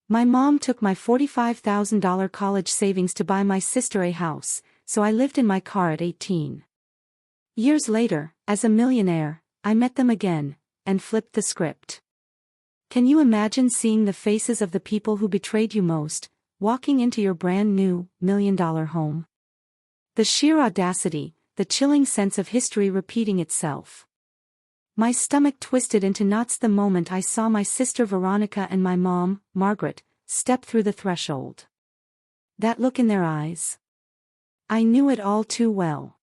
My mom took my $45,000 college savings to buy my sister a house, so I lived in my car at 18. Years later, as a millionaire, I met them again, and flipped the script. Can you imagine seeing the faces of the people who betrayed you most, walking into your brand new, $1 million home? The sheer audacity, the chilling sense of history repeating itself. My stomach twisted into knots the moment I saw my sister Veronica and my mom, Margaret, step through the threshold. That look in their eyes. I knew it all too well.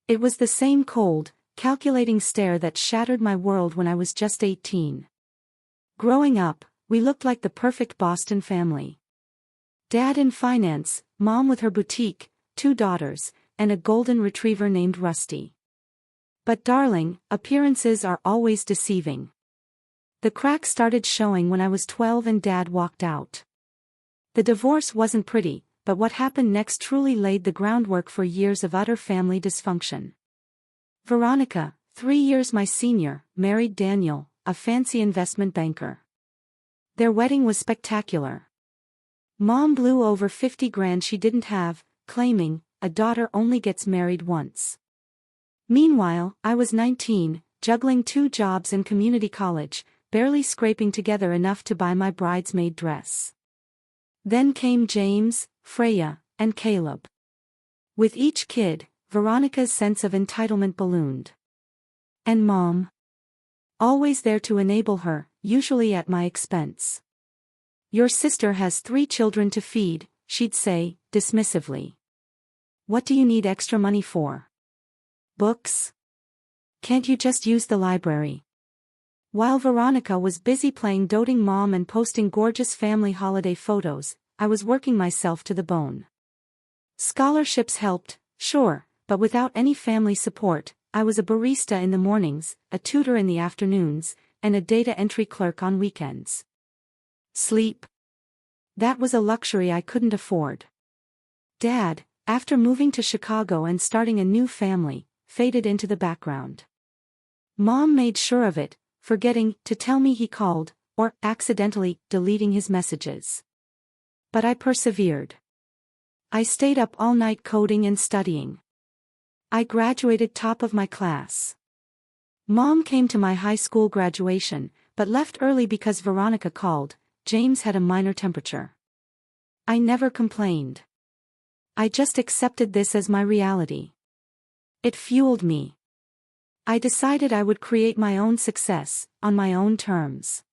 It was the same cold, calculating stare that shattered my world when I was just 18. Growing up, we looked like the perfect Boston family. Dad in finance, mom with her boutique, 2 daughters, and a golden retriever named Rusty. But darling, appearances are always deceiving. The cracks started showing when I was 12 and Dad walked out. The divorce wasn't pretty, but what happened next truly laid the groundwork for years of utter family dysfunction. Veronica, 3 years my senior, married Daniel, a fancy investment banker. Their wedding was spectacular. Mom blew over 50 grand she didn't have, claiming, a daughter only gets married once. Meanwhile, I was 19, juggling 2 jobs and community college, barely scraping together enough to buy my bridesmaid dress. Then came James, Freya, and Caleb. With each kid, Veronica's sense of entitlement ballooned. And Mom? Always there to enable her, usually at my expense. Your sister has 3 children to feed, she'd say, dismissively. What do you need extra money for? Books? Can't you just use the library? While Veronica was busy playing doting mom and posting gorgeous family holiday photos, I was working myself to the bone. Scholarships helped, sure, but without any family support, I was a barista in the mornings, a tutor in the afternoons, and a data entry clerk on weekends. Sleep? That was a luxury I couldn't afford. Dad, after moving to Chicago and starting a new family, faded into the background. Mom made sure of it, forgetting to tell me he called, or accidentally deleting his messages. But I persevered. I stayed up all night coding and studying. I graduated top of my class. Mom came to my high school graduation, but left early because Veronica called. James had a minor temperature. I never complained. I just accepted this as my reality. It fueled me. I decided I would create my own success, on my own terms.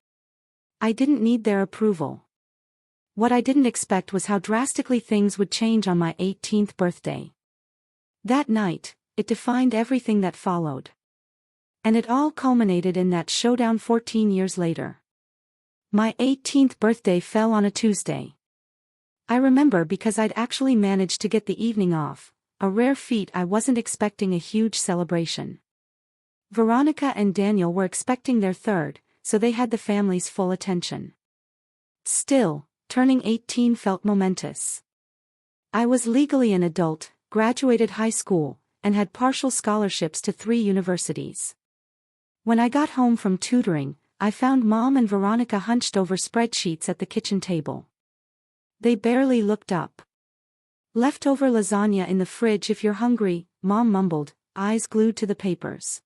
I didn't need their approval. What I didn't expect was how drastically things would change on my 18th birthday. That night, it defined everything that followed. And it all culminated in that showdown 14 years later. My 18th birthday fell on a Tuesday. I remember because I'd actually managed to get the evening off, a rare feat. I wasn't expecting a huge celebration. Veronica and Daniel were expecting their third, so they had the family's full attention. Still, turning 18 felt momentous. I was legally an adult, graduated high school, and had partial scholarships to 3 universities. When I got home from tutoring, I found Mom and Veronica hunched over spreadsheets at the kitchen table. They barely looked up. Leftover lasagna in the fridge if you're hungry, Mom mumbled, eyes glued to the papers.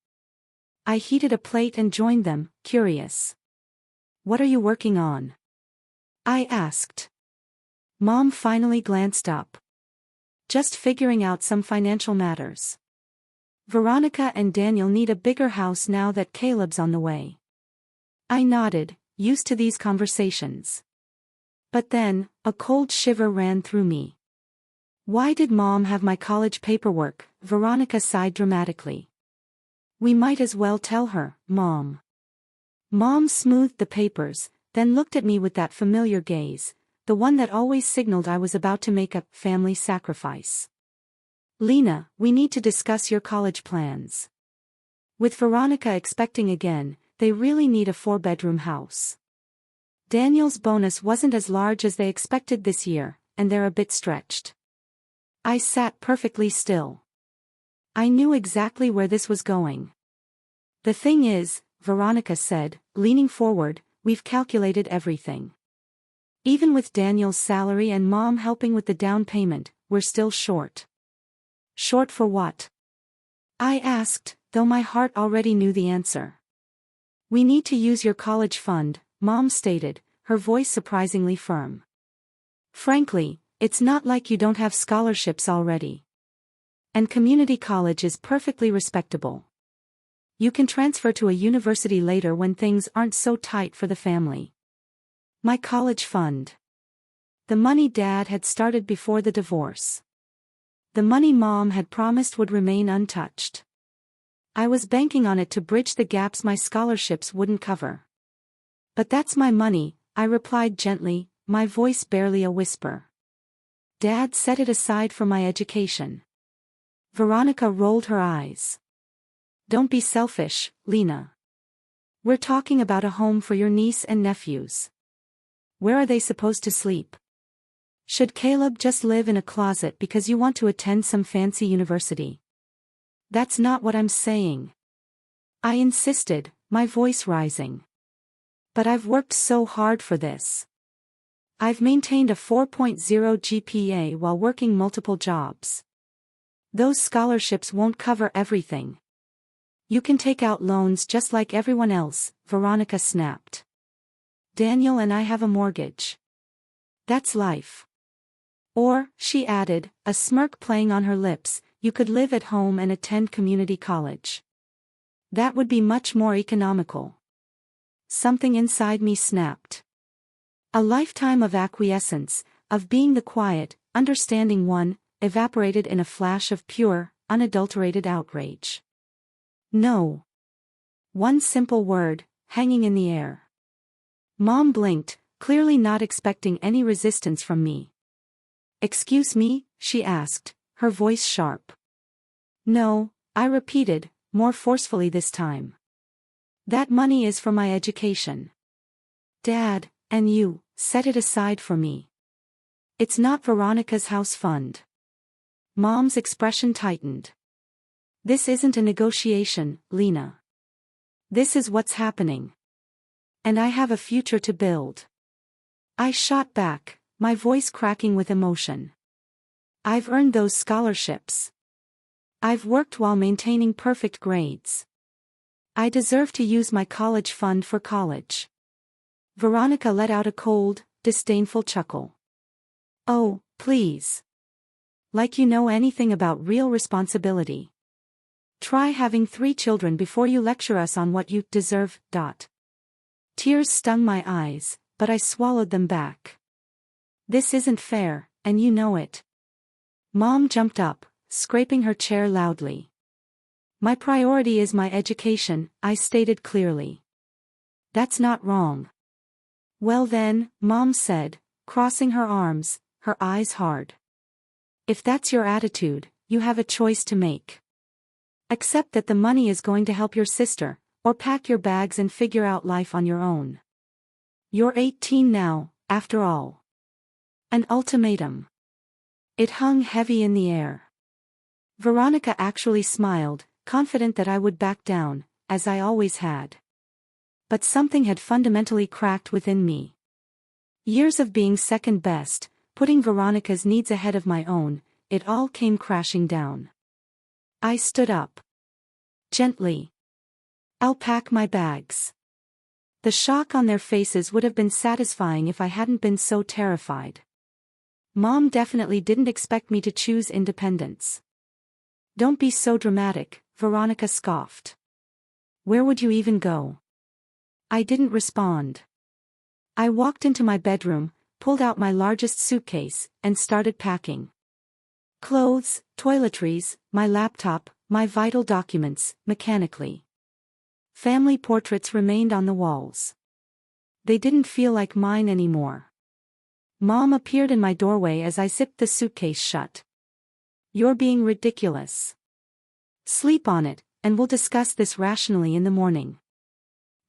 I heated a plate and joined them, curious. What are you working on? I asked. Mom finally glanced up. Just figuring out some financial matters. Veronica and Daniel need a bigger house now that Caleb's on the way. I nodded, used to these conversations. But then, a cold shiver ran through me. Why did Mom have my college paperwork? Veronica sighed dramatically. We might as well tell her, Mom. Mom smoothed the papers, then looked at me with that familiar gaze, the one that always signaled I was about to make a family sacrifice. Lena, we need to discuss your college plans. With Veronica expecting again, they really need a 4-bedroom house. Daniel's bonus wasn't as large as they expected this year, and they're a bit stretched. I sat perfectly still. I knew exactly where this was going. The thing is, Veronica said, leaning forward, we've calculated everything. Even with Daniel's salary and Mom helping with the down payment, we're still short. Short for what? I asked, though my heart already knew the answer. We need to use your college fund, Mom stated, her voice surprisingly firm. Frankly, it's not like you don't have scholarships already. And community college is perfectly respectable. You can transfer to a university later when things aren't so tight for the family. My college fund. The money Dad had started before the divorce. The money Mom had promised would remain untouched. I was banking on it to bridge the gaps my scholarships wouldn't cover. But that's my money, I replied gently, my voice barely a whisper. Dad set it aside for my education. Veronica rolled her eyes. Don't be selfish, Lena. We're talking about a home for your niece and nephews. Where are they supposed to sleep? Should Caleb just live in a closet because you want to attend some fancy university? That's not what I'm saying. I insisted, my voice rising. But I've worked so hard for this. I've maintained a 4.0 GPA while working multiple jobs. Those scholarships won't cover everything. You can take out loans just like everyone else, Veronica snapped. Daniel and I have a mortgage. That's life. Or, she added, a smirk playing on her lips, you could live at home and attend community college. That would be much more economical. Something inside me snapped. A lifetime of acquiescence, of being the quiet, understanding one, evaporated in a flash of pure, unadulterated outrage. No. One simple word, hanging in the air. Mom blinked, clearly not expecting any resistance from me. Excuse me, she asked, her voice sharp. No, I repeated, more forcefully this time. That money is for my education. Dad, and you, set it aside for me. It's not Veronica's house fund. Mom's expression tightened. This isn't a negotiation, Lena. This is what's happening. And I have a future to build. I shot back, my voice cracking with emotion. I've earned those scholarships. I've worked while maintaining perfect grades. I deserve to use my college fund for college. Veronica let out a cold, disdainful chuckle. Oh, please. Like you know anything about real responsibility. Try having 3 children before you lecture us on what you deserve. Tears stung my eyes, but I swallowed them back. This isn't fair, and you know it. Mom jumped up, scraping her chair loudly. My priority is my education, I stated clearly. That's not wrong. Well then, Mom said, crossing her arms, her eyes hard. If that's your attitude, you have a choice to make. Accept that the money is going to help your sister, or pack your bags and figure out life on your own. You're 18 now, after all. An ultimatum. It hung heavy in the air. Veronica actually smiled, confident that I would back down, as I always had. But something had fundamentally cracked within me. Years of being second best, putting Veronica's needs ahead of my own, it all came crashing down. I stood up. Gently. I'll pack my bags. The shock on their faces would have been satisfying if I hadn't been so terrified. Mom definitely didn't expect me to choose independence. Don't be so dramatic, Veronica scoffed. Where would you even go? I didn't respond. I walked into my bedroom, pulled out my largest suitcase, and started packing. Clothes, toiletries, my laptop, my vital documents, mechanically. Family portraits remained on the walls. They didn't feel like mine anymore. Mom appeared in my doorway as I zipped the suitcase shut. You're being ridiculous. Sleep on it, and we'll discuss this rationally in the morning.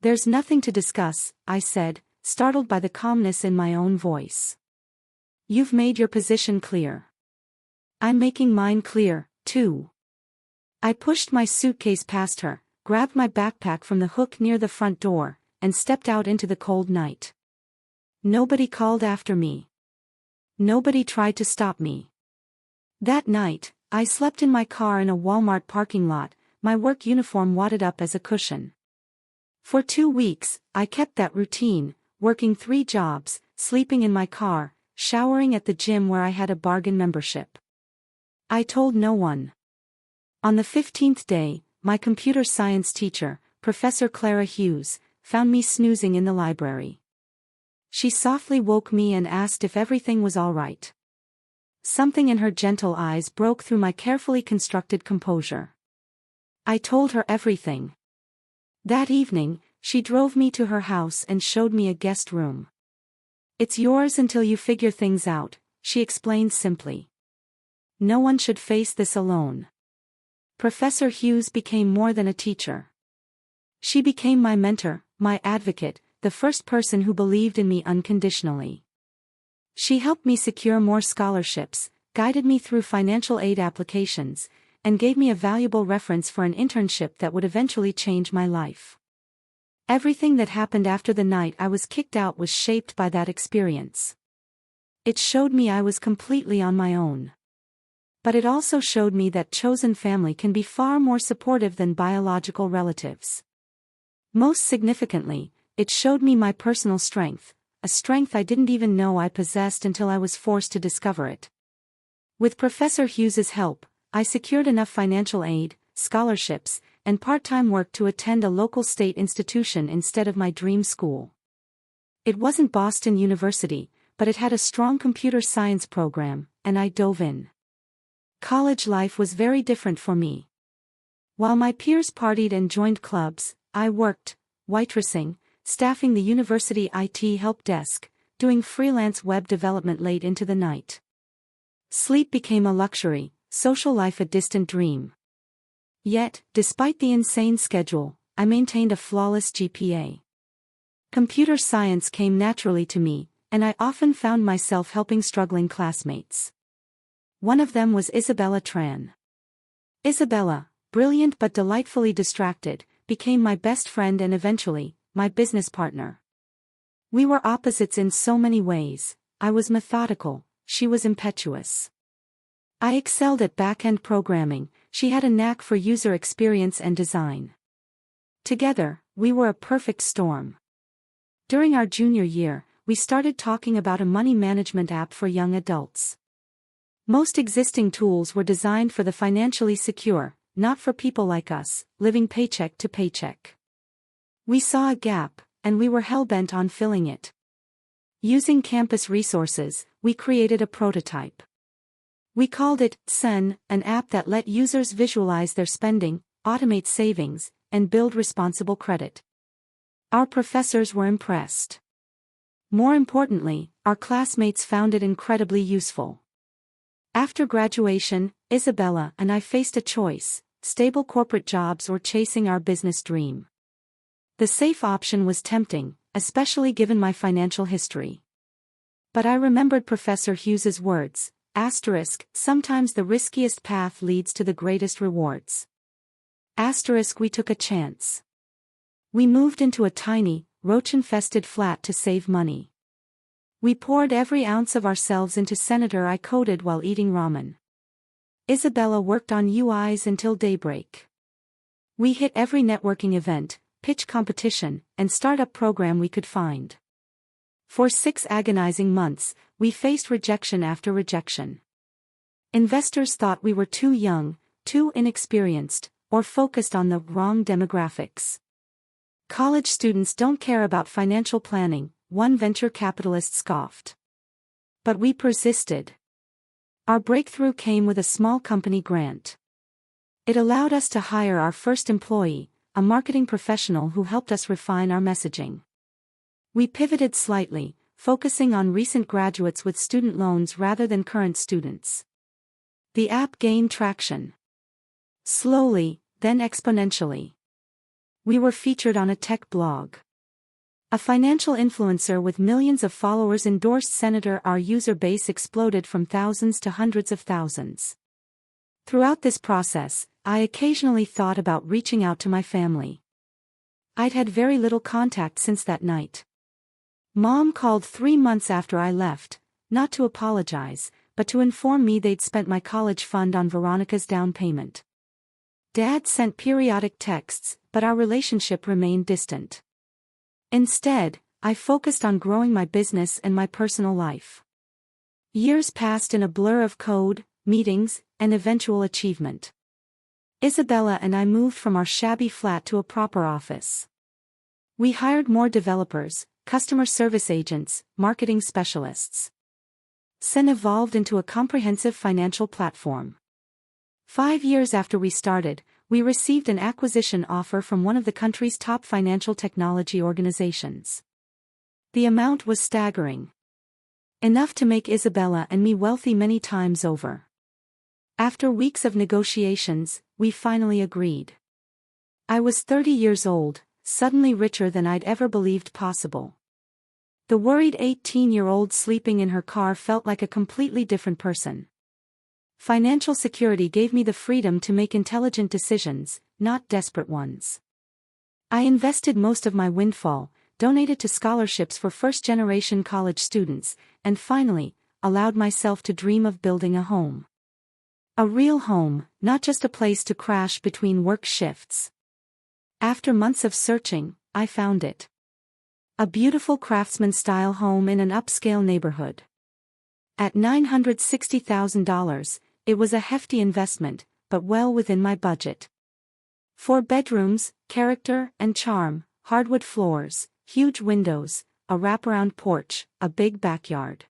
There's nothing to discuss, I said, startled by the calmness in my own voice. You've made your position clear. I'm making mine clear, too. I pushed my suitcase past her, grabbed my backpack from the hook near the front door, and stepped out into the cold night. Nobody called after me. Nobody tried to stop me. That night, I slept in my car in a Walmart parking lot, my work uniform wadded up as a cushion. For 2 weeks, I kept that routine, working 3 jobs, sleeping in my car, showering at the gym where I had a bargain membership. I told no one. On the 15th day, my computer science teacher, Professor Clara Hughes, found me snoozing in the library. She softly woke me and asked if everything was all right. Something in her gentle eyes broke through my carefully constructed composure. I told her everything. That evening, she drove me to her house and showed me a guest room. "It's yours until you figure things out," she explained simply. No one should face this alone. Professor Hughes became more than a teacher. She became my mentor, my advocate, the first person who believed in me unconditionally. She helped me secure more scholarships, guided me through financial aid applications, and gave me a valuable reference for an internship that would eventually change my life. Everything that happened after the night I was kicked out was shaped by that experience. It showed me I was completely on my own. But it also showed me that chosen family can be far more supportive than biological relatives. Most significantly, it showed me my personal strength, a strength I didn't even know I possessed until I was forced to discover it. With Professor Hughes's help, I secured enough financial aid, scholarships, and part-time work to attend a local state institution instead of my dream school. It wasn't Boston University, but it had a strong computer science program, and I dove in. College life was very different for me. While my peers partied and joined clubs, I worked, waitressing, staffing the university IT help desk, doing freelance web development late into the night. Sleep became a luxury, social life a distant dream. Yet, despite the insane schedule, I maintained a flawless GPA. Computer science came naturally to me, and I often found myself helping struggling classmates. One of them was Isabella Tran. Isabella, brilliant but delightfully distracted, became my best friend and eventually, my business partner. We were opposites in so many ways. I was methodical, she was impetuous. I excelled at back-end programming, she had a knack for user experience and design. Together, we were a perfect storm. During our junior year, we started talking about a money management app for young adults. Most existing tools were designed for the financially secure, not for people like us, living paycheck to paycheck. We saw a gap, and we were hell-bent on filling it. Using campus resources, we created a prototype. We called it Sen, an app that let users visualize their spending, automate savings, and build responsible credit. Our professors were impressed. More importantly, our classmates found it incredibly useful. After graduation, Isabella and I faced a choice: stable corporate jobs or chasing our business dream. The safe option was tempting, especially given my financial history. But I remembered Professor Hughes's words, sometimes the riskiest path leads to the greatest rewards. We took a chance. We moved into a tiny, roach-infested flat to save money. We poured every ounce of ourselves into Senator I coded while eating ramen. Isabella worked on UIs until daybreak. We hit every networking event, pitch competition, and startup program we could find. For 6 agonizing months, we faced rejection after rejection. Investors thought we were too young, too inexperienced, or focused on the wrong demographics. College students don't care about financial planning, one venture capitalist scoffed. But we persisted. Our breakthrough came with a small company grant. It allowed us to hire our first employee, a marketing professional who helped us refine our messaging. We pivoted slightly, focusing on recent graduates with student loans rather than current students. The app gained traction. Slowly, then exponentially. We were featured on a tech blog. A financial influencer with millions of followers endorsed Senator. Our user base exploded from thousands to hundreds of thousands. Throughout this process, I occasionally thought about reaching out to my family. I'd had very little contact since that night. Mom called 3 months after I left, not to apologize, but to inform me they'd spent my college fund on Veronica's down payment. Dad sent periodic texts, but our relationship remained distant. Instead, I focused on growing my business and my personal life. Years passed in a blur of code, meetings, and eventual achievement. Isabella and I moved from our shabby flat to a proper office. We hired more developers, customer service agents, marketing specialists. Sen evolved into a comprehensive financial platform. 5 years after we started, we received an acquisition offer from one of the country's top financial technology organizations. The amount was staggering. Enough to make Isabella and me wealthy many times over. After weeks of negotiations, we finally agreed. I was 30 years old, suddenly richer than I'd ever believed possible. The worried 18-year-old sleeping in her car felt like a completely different person. Financial security gave me the freedom to make intelligent decisions, not desperate ones. I invested most of my windfall, donated to scholarships for first-generation college students, and finally, allowed myself to dream of building a home. A real home, not just a place to crash between work shifts. After months of searching, I found it. A beautiful craftsman-style home in an upscale neighborhood. At $960,000, it was a hefty investment, but well within my budget. 4 bedrooms, character and charm, hardwood floors, huge windows, a wraparound porch, a big backyard.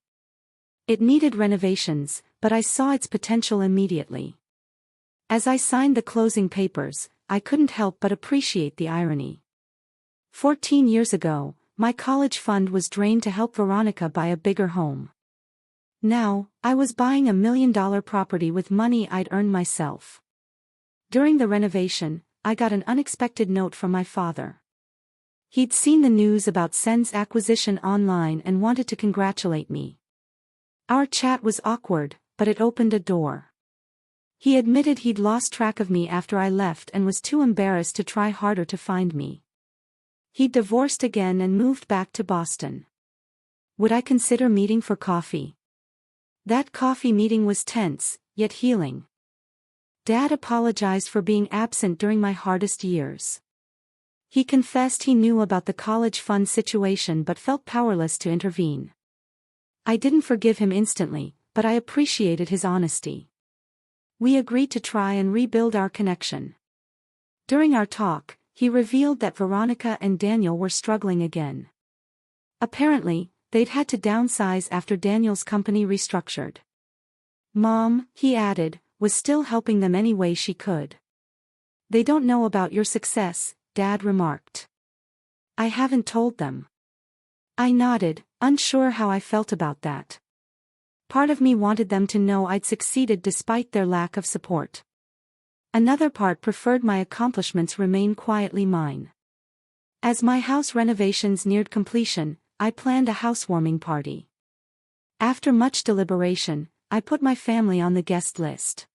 It needed renovations, but I saw its potential immediately. As I signed the closing papers, I couldn't help but appreciate the irony. 14 years ago, my college fund was drained to help Veronica buy a bigger home. Now, I was buying $1 million property with money I'd earned myself. During the renovation, I got an unexpected note from my father. He'd seen the news about Sen's acquisition online and wanted to congratulate me. Our chat was awkward, but it opened a door. He admitted he'd lost track of me after I left and was too embarrassed to try harder to find me. He'd divorced again and moved back to Boston. Would I consider meeting for coffee? That coffee meeting was tense, yet healing. Dad apologized for being absent during my hardest years. He confessed he knew about the college fund situation but felt powerless to intervene. I didn't forgive him instantly, but I appreciated his honesty. We agreed to try and rebuild our connection. During our talk, he revealed that Veronica and Daniel were struggling again. Apparently, they'd had to downsize after Daniel's company restructured. Mom, he added, was still helping them any way she could. They don't know about your success, Dad remarked. I haven't told them. I nodded, unsure how I felt about that. Part of me wanted them to know I'd succeeded despite their lack of support. Another part preferred my accomplishments remain quietly mine. As my house renovations neared completion, I planned a housewarming party. After much deliberation, I put my family on the guest list.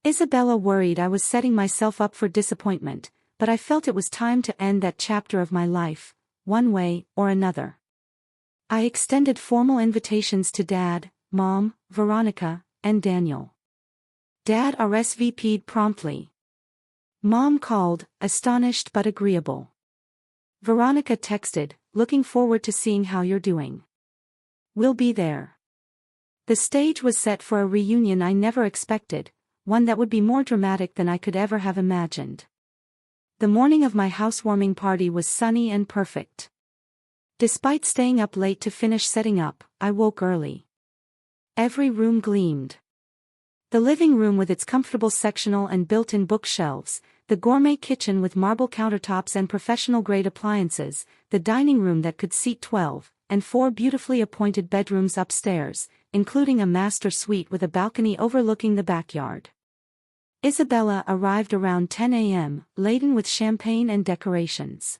Isabella worried I was setting myself up for disappointment, but I felt it was time to end that chapter of my life, one way or another. I extended formal invitations to Dad, Mom, Veronica, and Daniel. Dad RSVP'd promptly. Mom called, astonished but agreeable. Veronica texted, looking forward to seeing how you're doing. We'll be there. The stage was set for a reunion I never expected, one that would be more dramatic than I could ever have imagined. The morning of my housewarming party was sunny and perfect. Despite staying up late to finish setting up, I woke early. Every room gleamed. The living room with its comfortable sectional and built-in bookshelves, the gourmet kitchen with marble countertops and professional-grade appliances, the dining room that could seat 12, and 4 beautifully appointed bedrooms upstairs, including a master suite with a balcony overlooking the backyard. Isabella arrived around 10 a.m., laden with champagne and decorations.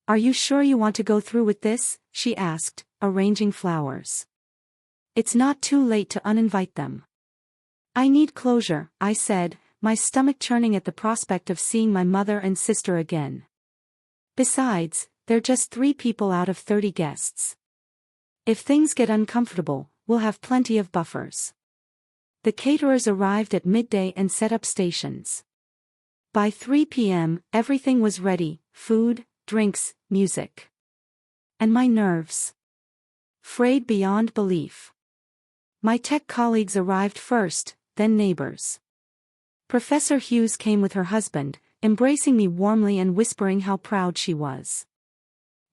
Are you sure you want to go through with this? She asked, arranging flowers. It's not too late to uninvite them. I need closure, I said, my stomach churning at the prospect of seeing my mother and sister again. Besides, they're just 3 people out of 30 guests. If things get uncomfortable, we'll have plenty of buffers. The caterers arrived at midday and set up stations. By 3 p.m., everything was ready: food, drinks, music. And my nerves frayed beyond belief. My tech colleagues arrived first, then neighbors. Professor Hughes came with her husband, embracing me warmly and whispering how proud she was.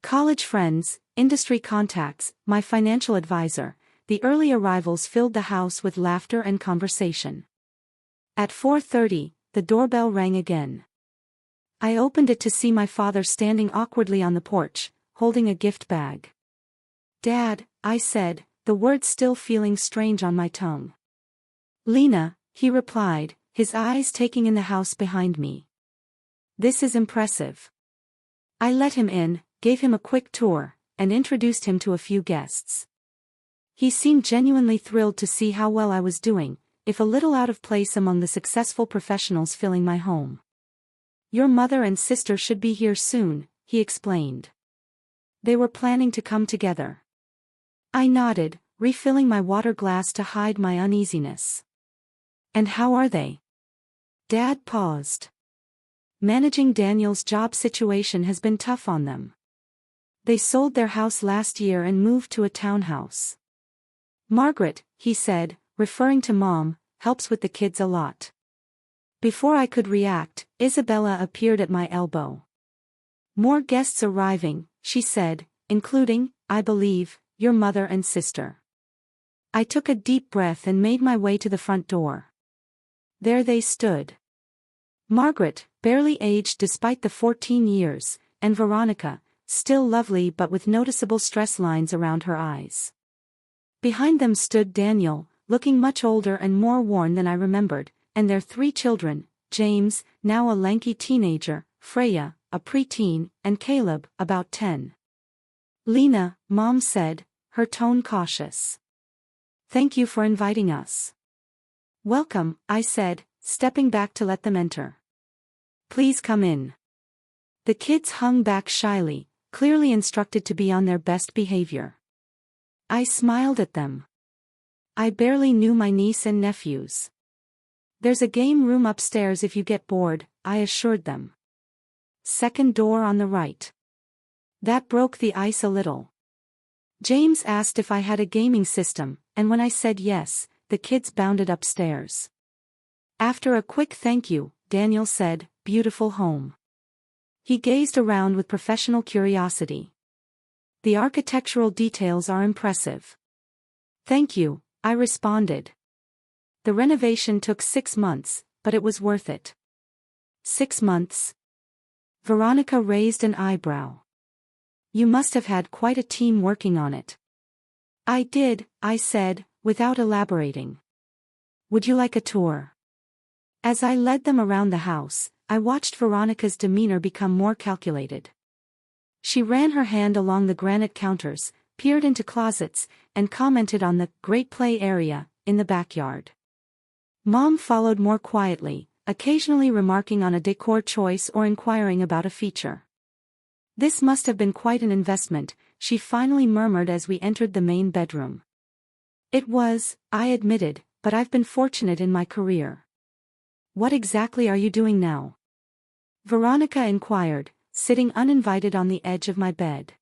College friends, industry contacts, my financial advisor, the early arrivals filled the house with laughter and conversation. At 4:30, the doorbell rang again. I opened it to see my father standing awkwardly on the porch, holding a gift bag. "Dad," I said, the words still feeling strange on my tongue. "Lena," he replied, his eyes taking in the house behind me. "This is impressive." I let him in, gave him a quick tour, and introduced him to a few guests. He seemed genuinely thrilled to see how well I was doing, if a little out of place among the successful professionals filling my home. "Your mother and sister should be here soon," he explained. They were planning to come together. I nodded, refilling my water glass to hide my uneasiness. "And how are they?" Dad paused. "Managing Daniel's job situation has been tough on them. They sold their house last year and moved to a townhouse. Margaret," he said, referring to Mom, "helps with the kids a lot." Before I could react, Isabella appeared at my elbow. "More guests arriving," she said, "including, I believe, your mother and sister." I took a deep breath and made my way to the front door. There they stood. Margaret, barely aged despite the 14 years, and Veronica, still lovely but with noticeable stress lines around her eyes. Behind them stood Daniel, looking much older and more worn than I remembered, and their 3 children, James, now a lanky teenager, Freya, a preteen, and Caleb, about 10. "Lena," Mom said, her tone cautious. "Thank you for inviting us." "Welcome," I said, stepping back to let them enter. "Please come in." The kids hung back shyly, clearly instructed to be on their best behavior. I smiled at them. I barely knew my niece and nephews. "There's a game room upstairs if you get bored," I assured them. "Second door on the right." That broke the ice a little. James asked if I had a gaming system, and when I said yes, the kids bounded upstairs. After a quick thank you, Daniel said, "Beautiful home." He gazed around with professional curiosity. "The architectural details are impressive." "Thank you," I responded. The renovation took 6 months, but it was worth it. 6 months? Veronica raised an eyebrow. "You must have had quite a team working on it." "I did," I said, without elaborating. "Would you like a tour?" As I led them around the house, I watched Veronica's demeanor become more calculated. She ran her hand along the granite counters, peered into closets, and commented on the great play area in the backyard. Mom followed more quietly, occasionally remarking on a decor choice or inquiring about a feature. "This must have been quite an investment," she finally murmured as we entered the main bedroom. "It was," I admitted, "but I've been fortunate in my career." "What exactly are you doing now?" Veronica inquired, sitting uninvited on the edge of my bed.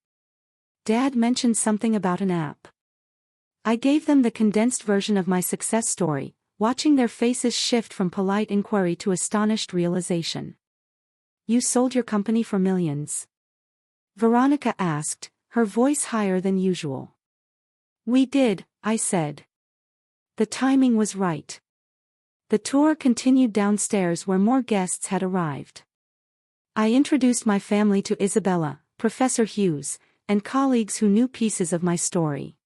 "Dad mentioned something about an app." I gave them the condensed version of my success story, watching their faces shift from polite inquiry to astonished realization. "You sold your company for millions?" Veronica asked, her voice higher than usual. "We did," I said. The timing was right. The tour continued downstairs where more guests had arrived. I introduced my family to Isabella, Professor Hughes, and colleagues who knew pieces of my story.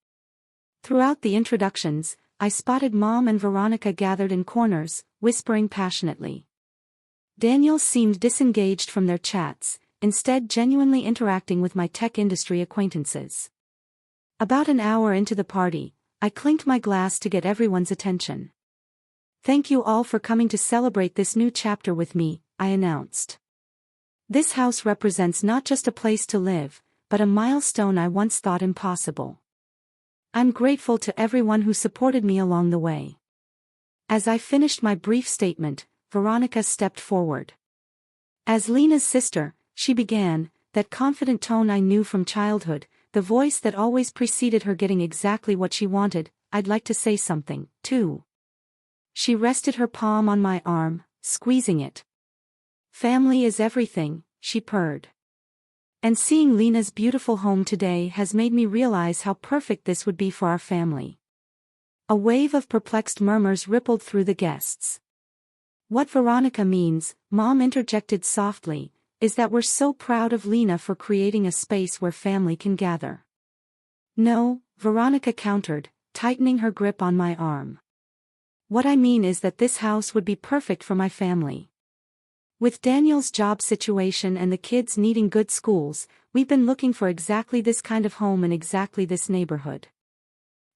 Throughout the introductions, I spotted Mom and Veronica gathered in corners, whispering passionately. Daniel seemed disengaged from their chats, instead genuinely interacting with my tech industry acquaintances. About an hour into the party, I clinked my glass to get everyone's attention. "Thank you all for coming to celebrate this new chapter with me," I announced. This house represents not just a place to live, but a milestone I once thought impossible. I'm grateful to everyone who supported me along the way. As I finished my brief statement, Veronica stepped forward. As Lena's sister, she began, that confident tone I knew from childhood, the voice that always preceded her getting exactly what she wanted. I'd like to say something, too. She rested her palm on my arm, squeezing it. Family is everything, she purred. And seeing Lena's beautiful home today has made me realize how perfect this would be for our family. A wave of perplexed murmurs rippled through the guests. What Veronica means, Mom interjected softly, is that we're so proud of Lena for creating a space where family can gather. No, Veronica countered, tightening her grip on my arm. What I mean is that this house would be perfect for my family. With Daniel's job situation and the kids needing good schools, we've been looking for exactly this kind of home in exactly this neighborhood.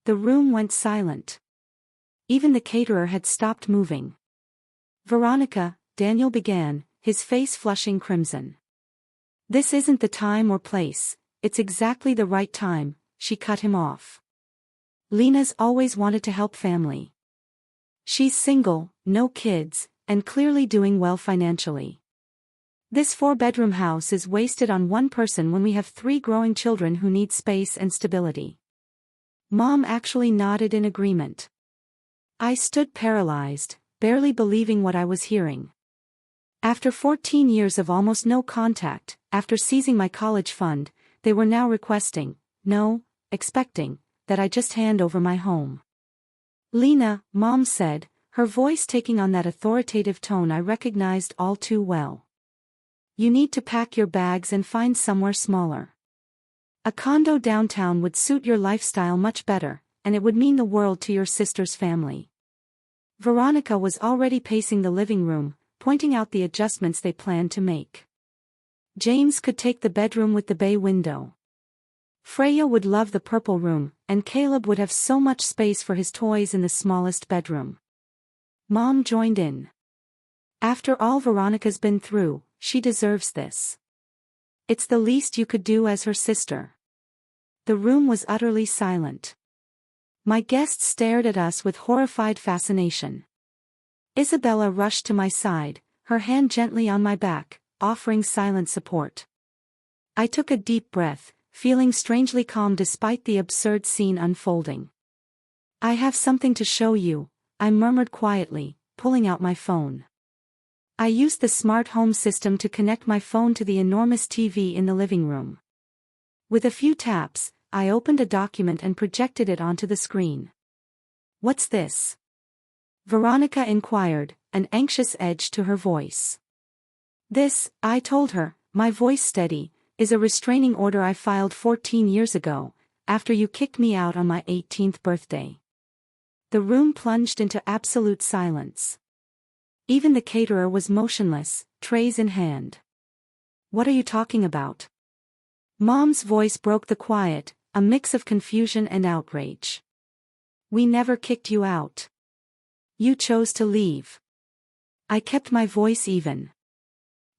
The room went silent. Even the caterer had stopped moving. Veronica, Daniel began, his face flushing crimson. This isn't the time or place, it's exactly the right time, she cut him off. Lena's always wanted to help family. She's single, no kids, and clearly doing well financially. This 4-bedroom house is wasted on one person when we have 3 growing children who need space and stability. Mom actually nodded in agreement. I stood paralyzed, barely believing what I was hearing. After 14 years of almost no contact, after seizing my college fund, they were now requesting, no, expecting, that I just hand over my home. Lena, Mom said, her voice taking on that authoritative tone I recognized all too well. You need to pack your bags and find somewhere smaller. A condo downtown would suit your lifestyle much better, and it would mean the world to your sister's family. Veronica was already pacing the living room, pointing out the adjustments they planned to make. James could take the bedroom with the bay window. Freya would love the purple room, and Caleb would have so much space for his toys in the smallest bedroom. Mom joined in. After all Veronica's been through, she deserves this. It's the least you could do as her sister. The room was utterly silent. My guests stared at us with horrified fascination. Isabella rushed to my side, her hand gently on my back, offering silent support. I took a deep breath, feeling strangely calm despite the absurd scene unfolding. I have something to show you, I murmured quietly, pulling out my phone. I used the smart home system to connect my phone to the enormous TV in the living room. With a few taps, I opened a document and projected it onto the screen. What's this? Veronica inquired, an anxious edge to her voice. This, I told her, my voice steady, is a restraining order I filed 14 years ago, after you kicked me out on my 18th birthday. The room plunged into absolute silence. Even the caterer was motionless, trays in hand. What are you talking about? Mom's voice broke the quiet, a mix of confusion and outrage. We never kicked you out. You chose to leave. I kept my voice even.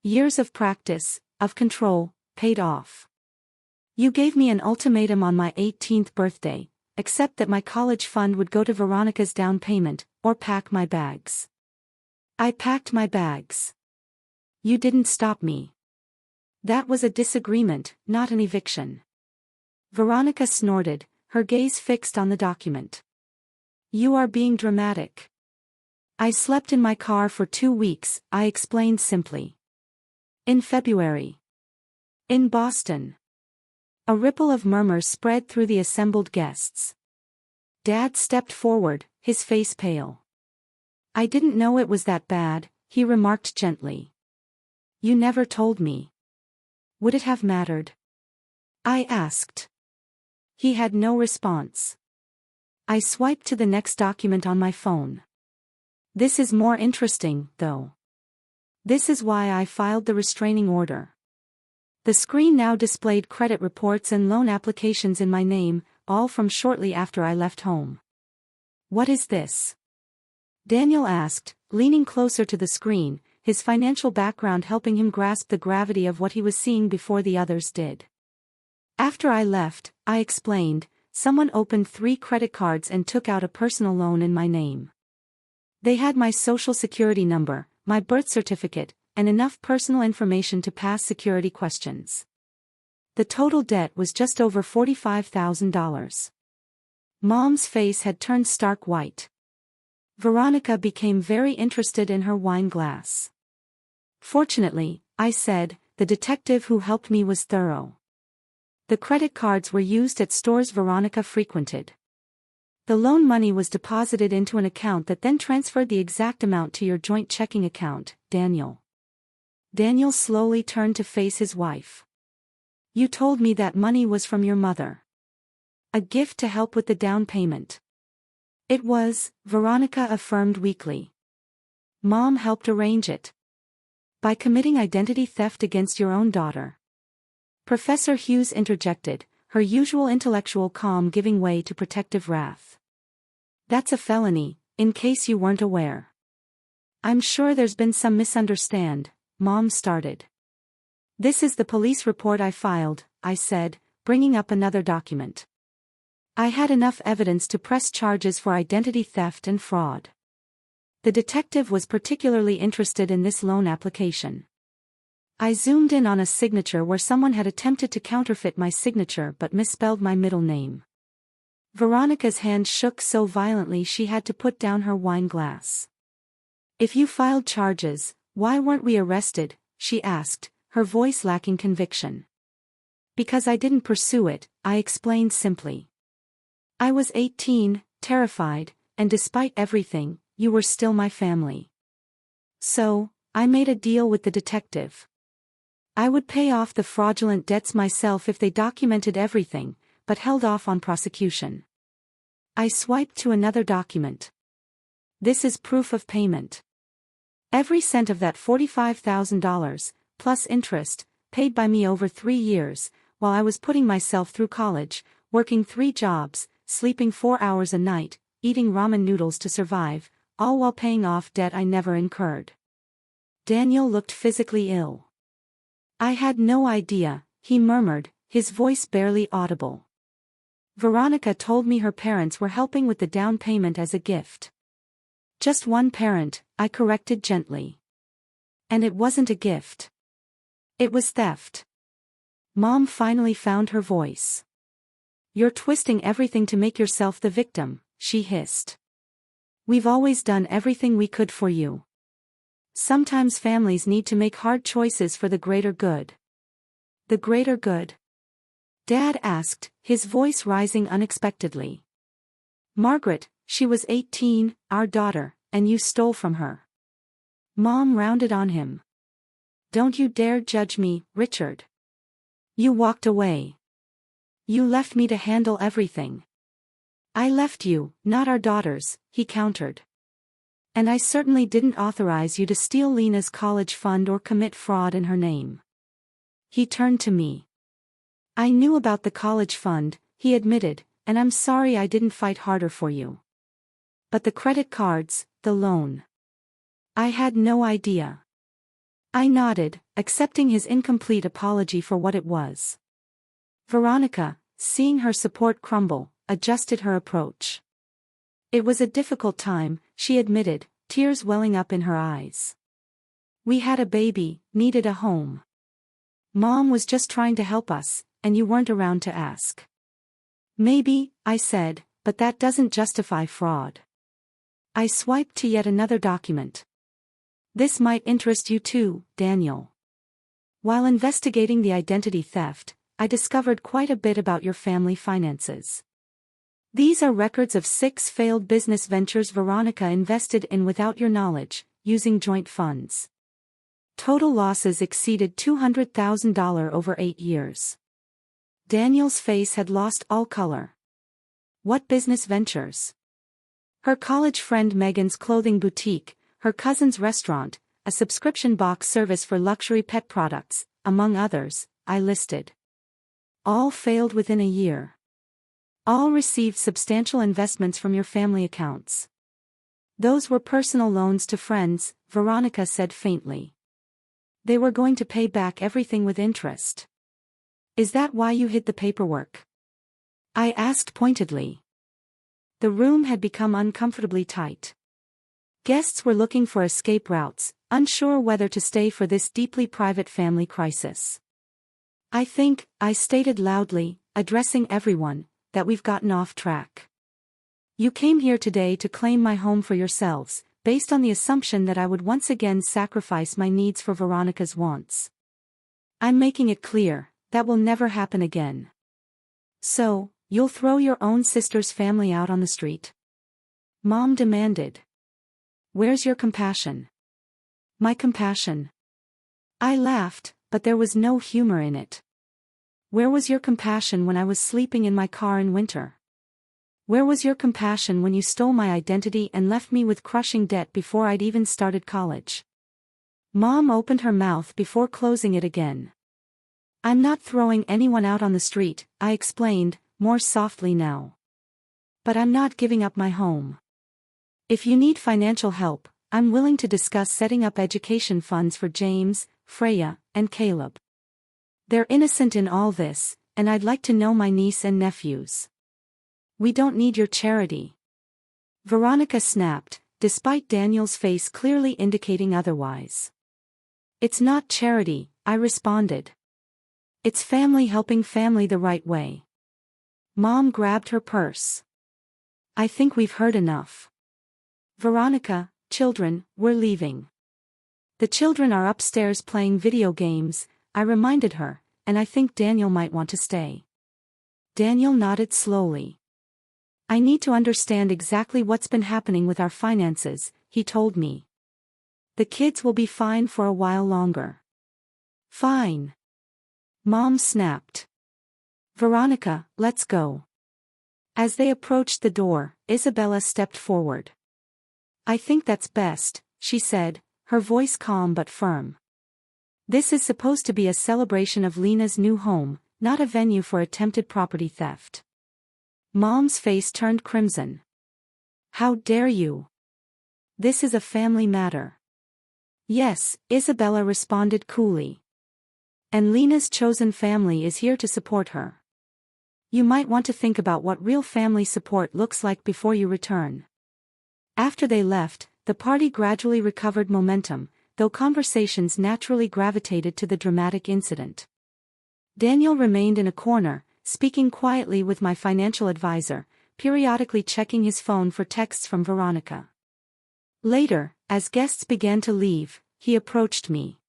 Years of practice, of control, paid off. You gave me an ultimatum on my 18th birthday, except that my college fund would go to Veronica's down payment, or pack my bags. I packed my bags. You didn't stop me. That was a disagreement, not an eviction. Veronica snorted, her gaze fixed on the document. You are being dramatic. I slept in my car for 2 weeks, I explained simply. In February. In Boston. A ripple of murmurs spread through the assembled guests. Dad stepped forward, his face pale. I didn't know it was that bad, he remarked gently. You never told me. Would it have mattered? I asked. He had no response. I swiped to the next document on my phone. This is more interesting, though. This is why I filed the restraining order. The screen now displayed credit reports and loan applications in my name, all from shortly after I left home. What is this? Daniel asked, leaning closer to the screen, his financial background helping him grasp the gravity of what he was seeing before the others did. After I left, I explained, someone opened 3 credit cards and took out a personal loan in my name. They had my social security number, my birth certificate, and enough personal information to pass security questions. The total debt was just over $45,000. Mom's face had turned stark white. Veronica became very interested in her wine glass. Fortunately, I said, the detective who helped me was thorough. The credit cards were used at stores Veronica frequented. The loan money was deposited into an account that then transferred the exact amount to your joint checking account, Daniel. Daniel slowly turned to face his wife. You told me that money was from your mother. A gift to help with the down payment. It was, Veronica affirmed weakly. Mom helped arrange it. By committing identity theft against your own daughter. Professor Hughes interjected, her usual intellectual calm giving way to protective wrath. That's a felony, in case you weren't aware. I'm sure there's been some misunderstanding, Mom started. This is the police report I filed, I said, bringing up another document. I had enough evidence to press charges for identity theft and fraud. The detective was particularly interested in this loan application. I zoomed in on a signature where someone had attempted to counterfeit my signature but misspelled my middle name. Veronica's hand shook so violently she had to put down her wine glass. If you filed charges, why weren't we arrested? She asked, her voice lacking conviction. Because I didn't pursue it, I explained simply. I was 18, terrified, and despite everything, you were still my family. So, I made a deal with the detective. I would pay off the fraudulent debts myself if they documented everything, but held off on prosecution. I swiped to another document. This is proof of payment. Every cent of that $45,000, plus interest, paid by me over 3 years, while I was putting myself through college, working 3 jobs, sleeping 4 hours a night, eating ramen noodles to survive, all while paying off debt I never incurred. Daniel looked physically ill. I had no idea, he murmured, his voice barely audible. Veronica told me her parents were helping with the down payment as a gift. Just one parent, I corrected gently. And it wasn't a gift. It was theft. Mom finally found her voice. You're twisting everything to make yourself the victim, she hissed. We've always done everything we could for you. Sometimes families need to make hard choices for the greater good. The greater good? Dad asked, his voice rising unexpectedly. Margaret, she was 18, our daughter, and you stole from her. Mom rounded on him. Don't you dare judge me, Richard. You walked away. You left me to handle everything. I left you, not our daughters, he countered. And I certainly didn't authorize you to steal Lena's college fund or commit fraud in her name. He turned to me. I knew about the college fund, he admitted, and I'm sorry I didn't fight harder for you. But the credit cards, the loan. I had no idea. I nodded, accepting his incomplete apology for what it was. Veronica, seeing her support crumble, adjusted her approach. It was a difficult time, she admitted, tears welling up in her eyes. We had a baby, needed a home. Mom was just trying to help us, and you weren't around to ask. Maybe, I said, but that doesn't justify fraud. I swiped to yet another document. This might interest you too, Daniel. While investigating the identity theft, I discovered quite a bit about your family finances. These are records of 6 failed business ventures Veronica invested in without your knowledge, using joint funds. Total losses exceeded $200,000 over 8 years. Daniel's face had lost all color. What business ventures? Her college friend Megan's clothing boutique, her cousin's restaurant, a subscription box service for luxury pet products, among others, I listed. All failed within a year. All received substantial investments from your family accounts. Those were personal loans to friends, Veronica said faintly. They were going to pay back everything with interest. Is that why you hid the paperwork? I asked pointedly. The room had become uncomfortably tight. Guests were looking for escape routes, unsure whether to stay for this deeply private family crisis. I think, I stated loudly, addressing everyone, that we've gotten off track. You came here today to claim my home for yourselves, based on the assumption that I would once again sacrifice my needs for Veronica's wants. I'm making it clear, that will never happen again. So, you'll throw your own sister's family out on the street? Mom demanded. Where's your compassion? My compassion? I laughed, but there was no humor in it. Where was your compassion when I was sleeping in my car in winter? Where was your compassion when you stole my identity and left me with crushing debt before I'd even started college? Mom opened her mouth before closing it again. I'm not throwing anyone out on the street, I explained, more softly now. But I'm not giving up my home. If you need financial help, I'm willing to discuss setting up education funds for James, Freya, and Caleb. They're innocent in all this, and I'd like to know my niece and nephews. We don't need your charity. Veronica snapped, despite Daniel's face clearly indicating otherwise. It's not charity, I responded. It's family helping family the right way. Mom grabbed her purse. I think we've heard enough. Veronica, children, we're leaving. The children are upstairs playing video games, I reminded her, and I think Daniel might want to stay. Daniel nodded slowly. I need to understand exactly what's been happening with our finances, he told me. The kids will be fine for a while longer. Fine. Mom snapped. Veronica, let's go. As they approached the door, Isabella stepped forward. I think that's best, she said, her voice calm but firm. This is supposed to be a celebration of Lena's new home, not a venue for attempted property theft. Mom's face turned crimson. How dare you? This is a family matter. Yes, Isabella responded coolly. And Lena's chosen family is here to support her. You might want to think about what real family support looks like before you return. After they left, the party gradually recovered momentum, though conversations naturally gravitated to the dramatic incident. Daniel remained in a corner, speaking quietly with my financial advisor, periodically checking his phone for texts from Veronica. Later, as guests began to leave, he approached me.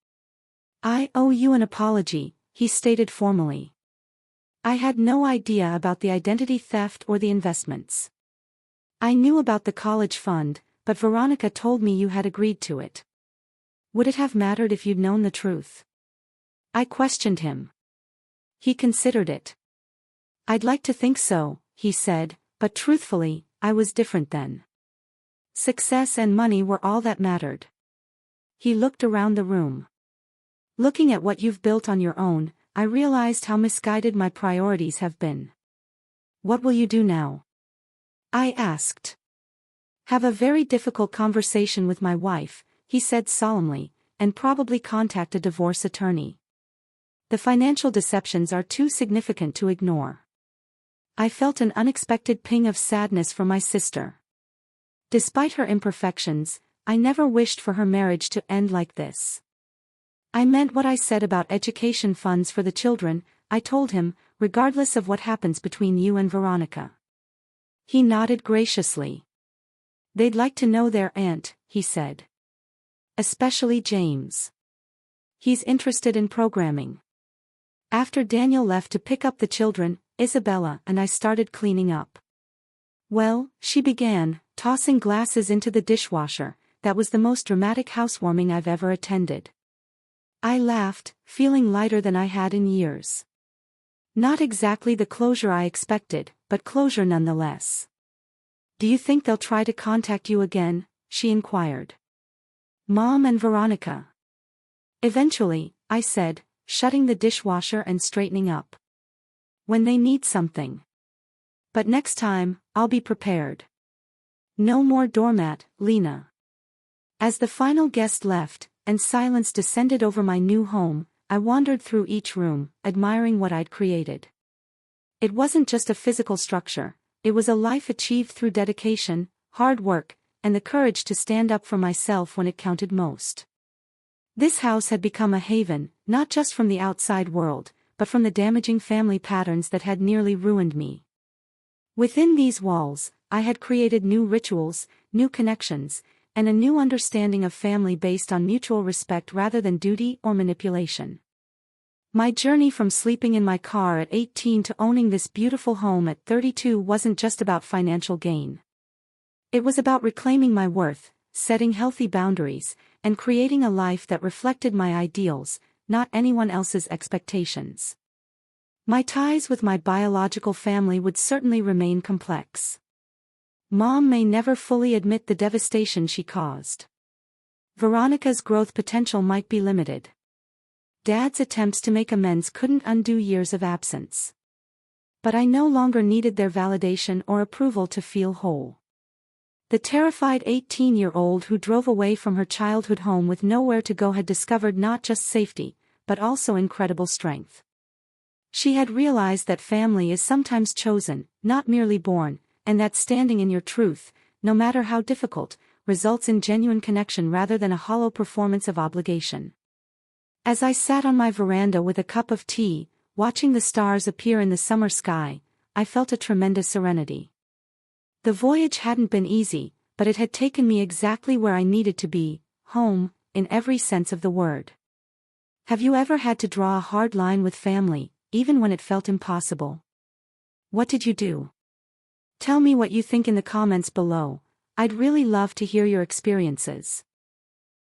I owe you an apology, he stated formally. I had no idea about the identity theft or the investments. I knew about the college fund, but Veronica told me you had agreed to it. Would it have mattered if you'd known the truth? I questioned him. He considered it. I'd like to think so, he said, but truthfully, I was different then. Success and money were all that mattered. He looked around the room. Looking at what you've built on your own, I realized how misguided my priorities have been. What will you do now? I asked. Have a very difficult conversation with my wife, he said solemnly, and probably contact a divorce attorney. The financial deceptions are too significant to ignore. I felt an unexpected ping of sadness for my sister. Despite her imperfections, I never wished for her marriage to end like this. I meant what I said about education funds for the children, I told him, regardless of what happens between you and Veronica. He nodded graciously. They'd like to know their aunt, he said. Especially James. He's interested in programming. After Daniel left to pick up the children, Isabella and I started cleaning up. Well, she began, tossing glasses into the dishwasher. That was the most dramatic housewarming I've ever attended. I laughed, feeling lighter than I had in years. Not exactly the closure I expected, but closure nonetheless. Do you think they'll try to contact you again? She inquired. Mom and Veronica. Eventually, I said, shutting the dishwasher and straightening up. When they need something. But next time, I'll be prepared. No more doormat, Lena. As the final guest left, and silence descended over my new home, I wandered through each room, admiring what I'd created. It wasn't just a physical structure, it was a life achieved through dedication, hard work, and the courage to stand up for myself when it counted most. This house had become a haven, not just from the outside world, but from the damaging family patterns that had nearly ruined me. Within these walls, I had created new rituals, new connections, and a new understanding of family based on mutual respect rather than duty or manipulation. My journey from sleeping in my car at 18 to owning this beautiful home at 32 wasn't just about financial gain. It was about reclaiming my worth, setting healthy boundaries, and creating a life that reflected my ideals, not anyone else's expectations. My ties with my biological family would certainly remain complex. Mom may never fully admit the devastation she caused. Veronica's growth potential might be limited. Dad's attempts to make amends couldn't undo years of absence. But I no longer needed their validation or approval to feel whole. The terrified 18-year-old who drove away from her childhood home with nowhere to go had discovered not just safety, but also incredible strength. She had realized that family is sometimes chosen, not merely born, and that standing in your truth, no matter how difficult, results in genuine connection rather than a hollow performance of obligation. As I sat on my veranda with a cup of tea, watching the stars appear in the summer sky, I felt a tremendous serenity. The voyage hadn't been easy, but it had taken me exactly where I needed to be, home, in every sense of the word. Have you ever had to draw a hard line with family, even when it felt impossible? What did you do? Tell me what you think in the comments below. I'd really love to hear your experiences.